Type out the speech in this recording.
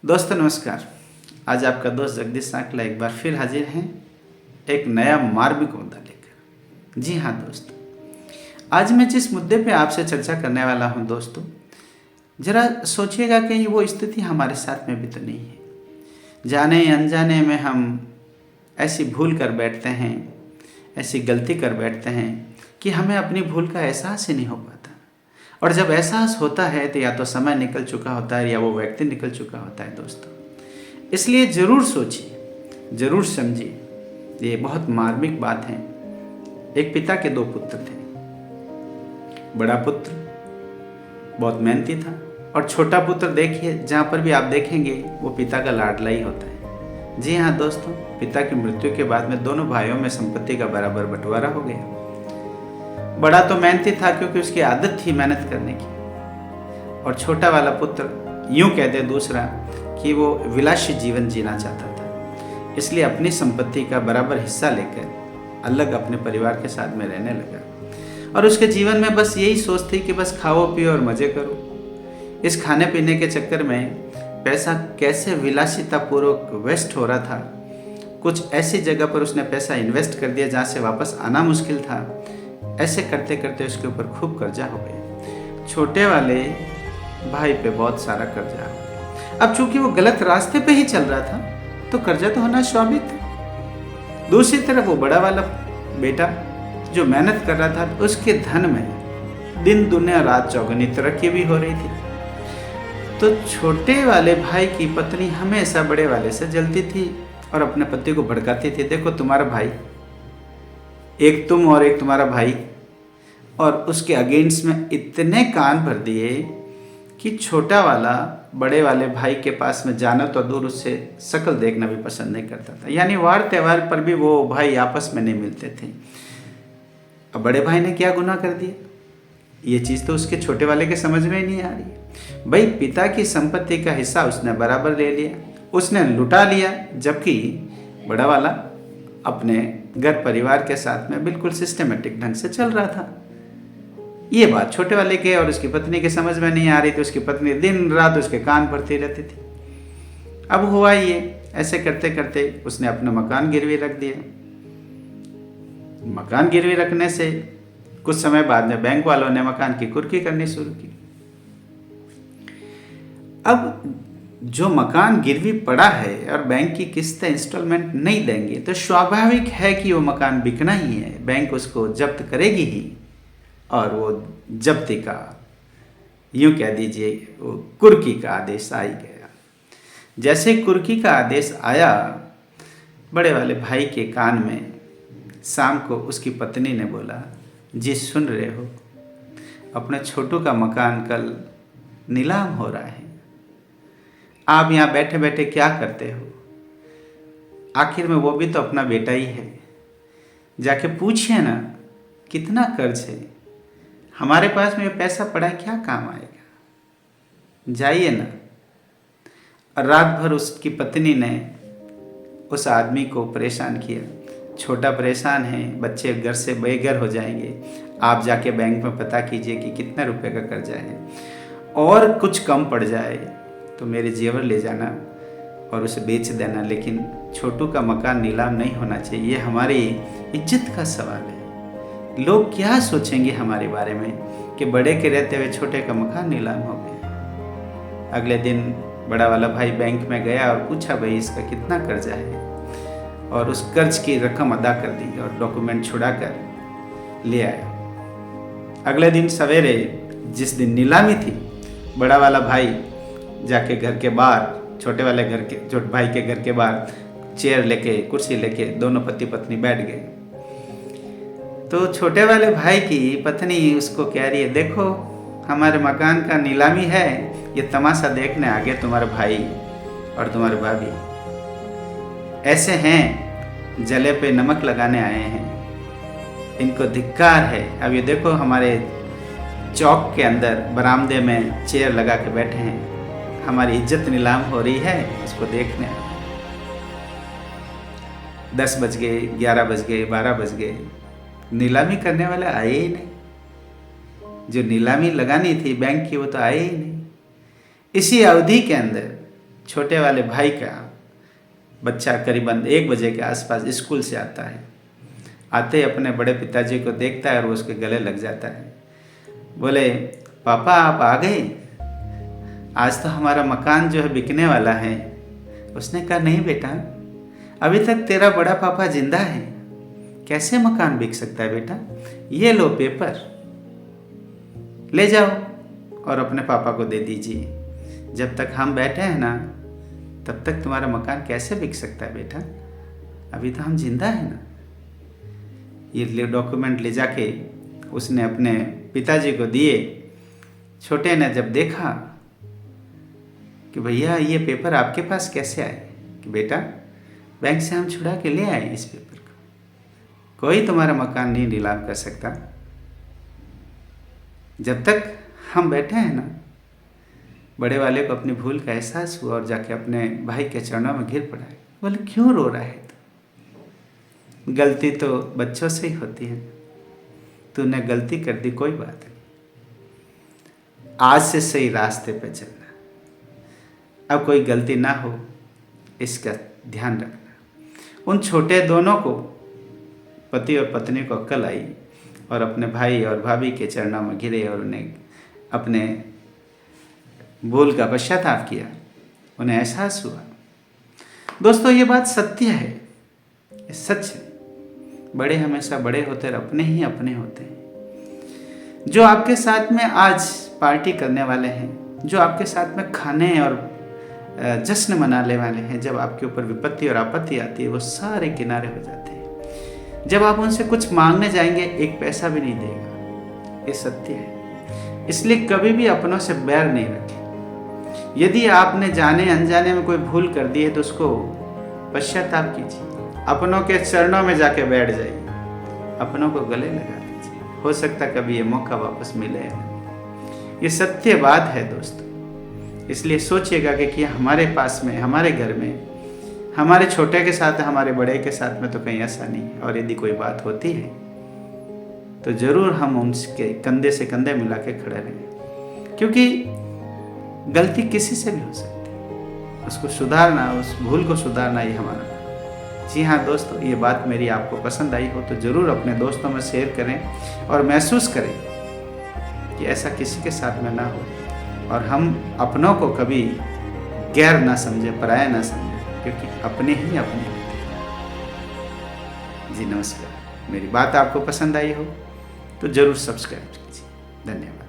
दोस्तों नमस्कार। आज आपका दोस्त जगदीश सांकला एक बार फिर हाजिर हैं एक नया मार्मिक मुद्दा लेकर। जी हाँ दोस्तों, आज मैं जिस मुद्दे पे आपसे चर्चा करने वाला हूँ दोस्तों, ज़रा सोचिएगा कि वो स्थिति हमारे साथ में भी तो नहीं है। जाने अनजाने में हम ऐसी भूल कर बैठते हैं, ऐसी गलती कर बैठते हैं कि हमें अपनी भूल का एहसास ही नहीं हो पाता। और जब एहसास होता है तो या तो समय निकल चुका होता है या वो व्यक्ति निकल चुका होता है दोस्तों। इसलिए ज़रूर सोचिए, ज़रूर समझिए, ये बहुत मार्मिक बात है। एक पिता के दो पुत्र थे। बड़ा पुत्र बहुत मेहनती था और छोटा पुत्र देखिए, जहाँ पर भी आप देखेंगे वो पिता का लाडला ही होता है। जी हाँ दोस्तों, पिता की मृत्यु के बाद में दोनों भाइयों में संपत्ति का बराबर बंटवारा हो गया। बड़ा तो मेहनती था क्योंकि उसकी आदत थी मेहनत करने की, और छोटा वाला पुत्र यूं कहते दूसरा कि वो विलासी जीवन जीना चाहता था, इसलिए अपनी संपत्ति का बराबर हिस्सा लेकर अलग अपने परिवार के साथ में रहने लगा। और उसके जीवन में बस यही सोच थी कि बस खाओ पियो और मज़े करो। इस खाने पीने के चक्कर में पैसा कैसे विलासितापूर्वक वेस्ट हो रहा था। कुछ ऐसी जगह पर उसने पैसा इन्वेस्ट कर दिया जहाँ से वापस आना मुश्किल था। ऐसे करते करते उसके ऊपर खूब कर्जा हो गया। छोटे वाले भाई पे बहुत सारा कर्जा हो गया। अब चूंकि वो गलत रास्ते पे ही चल रहा था तो कर्जा तो होना स्वाभाविक था। दूसरी तरफ वो बड़ा वाला बेटा जो मेहनत कर रहा था, उसके धन में दिन दुनिया रात चौगुनी तरक्की भी हो रही थी। तो छोटे वाले भाई की पत्नी हमेशा बड़े वाले से जलती थी और अपने पति को भड़काती थी, देखो तुम्हारा भाई, एक तुम और एक तुम्हारा भाई। और उसके अगेंस्ट में इतने कान भर दिए कि छोटा वाला बड़े वाले भाई के पास में जाना तो दूर, उससे शक्ल देखना भी पसंद नहीं करता था। यानी वार त्यौहार पर भी वो भाई आपस में नहीं मिलते थे। अब बड़े भाई ने क्या गुनाह कर दिया, ये चीज़ तो उसके छोटे वाले के समझ में ही नहीं आ रही। भाई पिता की संपत्ति का हिस्सा उसने बराबर ले लिया, उसने लुटा लिया, जबकि बड़ा वाला अपने घर परिवार के साथ में बिल्कुल सिस्टमेटिक ढंग से चल रहा था। ये बात छोटे वाले के और उसकी पत्नी के समझ में नहीं आ रही थी। उसकी पत्नी दिन रात उसके कान भरती रहती थी। अब हुआ ये, ऐसे करते करते उसने अपना मकान गिरवी रख दिया। मकान गिरवी रखने से कुछ समय बाद में बैंक वालों ने मकान की कुर्की करनी शुरू की। अब जो मकान गिरवी पड़ा है और बैंक की किस्त इंस्टॉलमेंट नहीं देंगे तो स्वाभाविक है कि वो मकान बिकना ही है, बैंक उसको जब्त करेगी ही। और वो जब्ती का, यूँ कह दीजिए, वो कुर्की का आदेश आ ही गया। जैसे कुर्की का आदेश आया, बड़े वाले भाई के कान में शाम को उसकी पत्नी ने बोला, जी सुन रहे हो, अपने छोटू का मकान कल नीलाम हो रहा है, आप यहाँ बैठे बैठे क्या करते हो? आखिर में वो भी तो अपना बेटा ही है, जाके पूछिए ना कितना कर्ज है, हमारे पास में पैसा पड़ा है, क्या काम आएगा, जाइए ना। और रात भर उसकी पत्नी ने उस आदमी को परेशान किया। छोटा परेशान है, बच्चे घर से बेघर हो जाएंगे, आप जाके बैंक में पता कीजिए कि कितने रुपए का कर्जा है, और कुछ कम पड़ जाए तो मेरे जेवर ले जाना और उसे बेच देना, लेकिन छोटू का मकान नीलाम नहीं होना चाहिए। ये हमारी इज्जत का सवाल है। लोग क्या सोचेंगे हमारे बारे में कि बड़े के रहते हुए छोटे का मकान नीलाम हो गया। अगले दिन बड़ा वाला भाई बैंक में गया और पूछा, भाई इसका कितना कर्जा है, और उस कर्ज की रकम अदा कर दी और डॉक्यूमेंट छुड़ा कर ले आया। अगले दिन सवेरे जिस दिन नीलामी थी, बड़ा वाला भाई जाके घर के बाहर, छोटे भाई के घर के बाहर चेयर लेके, कुर्सी लेके दोनों पति पत्नी बैठ गए। तो छोटे वाले भाई की पत्नी उसको कह रही है, देखो हमारे मकान का नीलामी है, ये तमाशा देखने आ गए तुम्हारे भाई और तुम्हारे भाभी, ऐसे हैं जले पे नमक लगाने आए हैं, इनको धिक्कार है। अब ये देखो हमारे चौक के अंदर बरामदे में चेयर लगा के बैठे हैं, हमारी इज्जत नीलाम हो रही है, इसको देखने। 10 बज गए, 11 बज गए, 12 बज गए, नीलामी करने वाले आए ही नहीं। जो नीलामी लगानी थी बैंक की वो तो आए ही नहीं। इसी अवधि के अंदर छोटे वाले भाई का बच्चा करीबन 1 बजे के आसपास स्कूल से आता है। आते ही अपने बड़े पिताजी को देखता है और वो उसके गले लग जाता है। बोले, पापा आप आ गए, आज तो हमारा मकान जो है बिकने वाला है। उसने कहा, नहीं बेटा, अभी तक तेरा बड़ा पापा जिंदा है, कैसे मकान बिक सकता है बेटा। ये लो पेपर, ले जाओ और अपने पापा को दे दीजिए। जब तक हम बैठे हैं ना, तब तक तुम्हारा मकान कैसे बिक सकता है बेटा, अभी तो हम जिंदा है ना। ये डॉक्यूमेंट ले जाके उसने अपने पिताजी को दिए। छोटे ने जब देखा कि भैया ये पेपर आपके पास कैसे आए, कि बेटा बैंक से हम छुड़ा के ले आए इस पेपर को, कोई तुम्हारा मकान नहीं नीलाम कर सकता। जब तक हम बैठे हैं ना। बड़े वाले को अपनी भूल का एहसास हुआ और जाके अपने भाई के चरणों में गिर पड़ा है। बोले, क्यों रो रहा है तू, गलती तो बच्चों से ही होती है, तूने गलती कर दी, कोई बात नहीं, आज से सही रास्ते पे चलना, अब कोई गलती ना हो इसका ध्यान रखना। उन छोटे दोनों को, पति और पत्नी को अक्ल आई और अपने भाई और भाभी के चरणों में गिरे और उन्हें अपने भूल का पश्चाताप किया। उन्हें एहसास हुआ। दोस्तों, ये बात सत्य है, ये सच है। बड़े हमेशा बड़े होते और अपने ही अपने होते हैं। जो आपके साथ में आज पार्टी करने वाले हैं, जो आपके साथ में खाने और जश्न मनाने वाले हैं, जब आपके ऊपर विपत्ति और आपत्ति आती है, वो सारे किनारे हो जाते हैं। जब आप उनसे कुछ मांगने जाएंगे, एक पैसा भी नहीं देगा। ये सत्य है। इसलिए कभी भी अपनों से बैर नहीं रखें। यदि आपने जाने अनजाने में कोई भूल कर दी है, तो उसको पश्चाताप कीजिए, अपनों के चरणों में जाके बैठ जाइए, अपनों को गले लगा लीजिए। हो सकता कभी ये मौका वापस मिले। ये सत्य बात है दोस्तों। इसलिए सोचिएगा कि हमारे पास में, हमारे घर में, हमारे छोटे के साथ, हमारे बड़े के साथ में तो कहीं ऐसा नहीं है। और यदि कोई बात होती है तो ज़रूर हम उनके कंधे से कंधे मिला के खड़े रहें, क्योंकि गलती किसी से भी हो सकती है। उसको सुधारना, उस भूल को सुधारना, ये हमारा। जी हाँ दोस्तों, ये बात मेरी आपको पसंद आई हो तो ज़रूर अपने दोस्तों में शेयर करें और महसूस करें कि ऐसा किसी के साथ में ना हो, और हम अपनों को कभी गैर ना समझे, पराया ना समझे, क्योंकि अपने ही अपने होते हैं। जी नमस्कार। मेरी बात आपको पसंद आई हो तो ज़रूर सब्सक्राइब कीजिए। धन्यवाद।